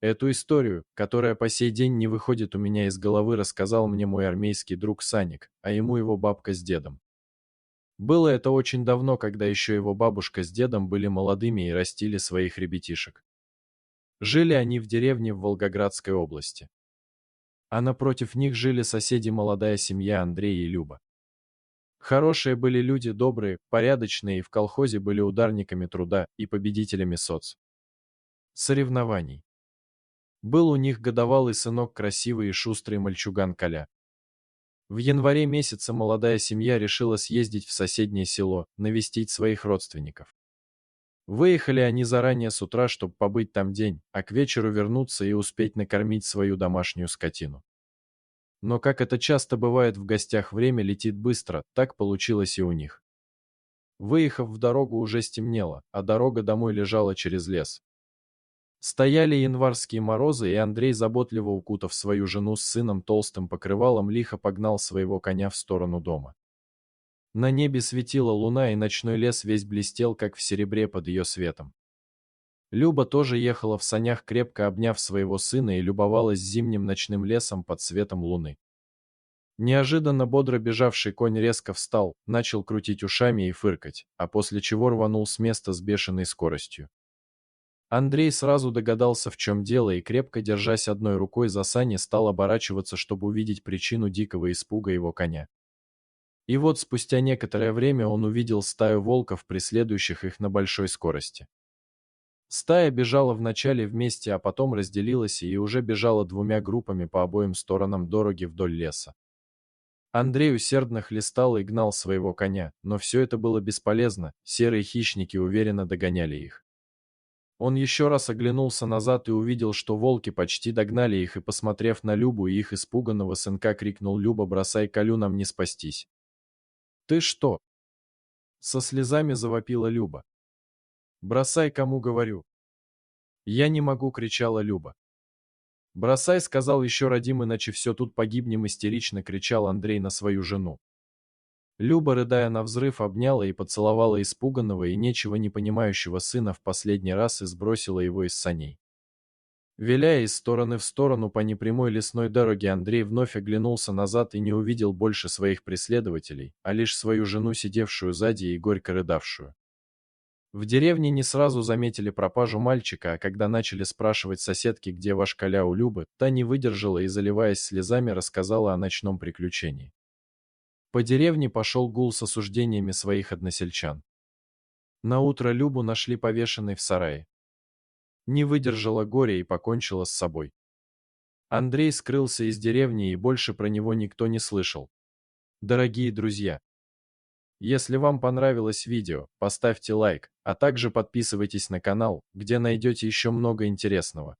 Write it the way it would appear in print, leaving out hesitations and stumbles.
Эту историю, которая по сей день не выходит у меня из головы, рассказал мне мой армейский друг Саник, а ему его бабка с дедом. Было это очень давно, когда еще его бабушка с дедом были молодыми и растили своих ребятишек. Жили они в деревне в Волгоградской области. А напротив них жили соседи, молодая семья Андрей и Люба. Хорошие были люди, добрые, порядочные, и в колхозе были ударниками труда и победителями соревнований. Был у них годовалый сынок, красивый и шустрый мальчуган Коля. В январе месяце молодая семья решила съездить в соседнее село, навестить своих родственников. Выехали они заранее с утра, чтобы побыть там день, а к вечеру вернуться и успеть накормить свою домашнюю скотину. Но, как это часто бывает в гостях, время летит быстро, так получилось и у них. Выехав в дорогу, уже стемнело, а дорога домой лежала через лес. Стояли январские морозы, и Андрей, заботливо укутав свою жену с сыном толстым покрывалом, лихо погнал своего коня в сторону дома. На небе светила луна, и ночной лес весь блестел, как в серебре, под ее светом. Люба тоже ехала в санях, крепко обняв своего сына, и любовалась зимним ночным лесом под светом луны. Неожиданно бодро бежавший конь резко встал, начал крутить ушами и фыркать, а после чего рванул с места с бешеной скоростью. Андрей сразу догадался, в чем дело, и, крепко держась одной рукой за сани, стал оборачиваться, чтобы увидеть причину дикого испуга его коня. И вот спустя некоторое время он увидел стаю волков, преследующих их на большой скорости. Стая бежала вначале вместе, а потом разделилась и уже бежала двумя группами по обоим сторонам дороги вдоль леса. Андрей усердно хлестал и гнал своего коня, но все это было бесполезно, серые хищники уверенно догоняли их. Он еще раз оглянулся назад и увидел, что волки почти догнали их, и, посмотрев на Любу и их испуганного сынка, крикнул: «Люба, бросай, Колю, нам не спастись!» «Ты что?» — со слезами завопила Люба. «Бросай, кому говорю!» «Я не могу!» — кричала Люба. «Бросай!» — сказал еще Радим, «иначе все тут погибнем!» — истерично кричал Андрей на свою жену. Люба, рыдая навзрыд, обняла и поцеловала испуганного и ничего не понимающего сына в последний раз и сбросила его из саней. Виляя из стороны в сторону по непрямой лесной дороге, Андрей вновь оглянулся назад и не увидел больше своих преследователей, а лишь свою жену, сидевшую сзади и горько рыдавшую. В деревне не сразу заметили пропажу мальчика, а когда начали спрашивать соседки, где ваш Коля, у Любы, та не выдержала и, заливаясь слезами, рассказала о ночном приключении. По деревне пошел гул с осуждениями своих односельчан. Наутро Любу нашли повешенной в сарае. Не выдержала горя и покончила с собой. Андрей скрылся из деревни, и больше про него никто не слышал. Дорогие друзья, если вам понравилось видео, поставьте лайк, а также подписывайтесь на канал, где найдете еще много интересного.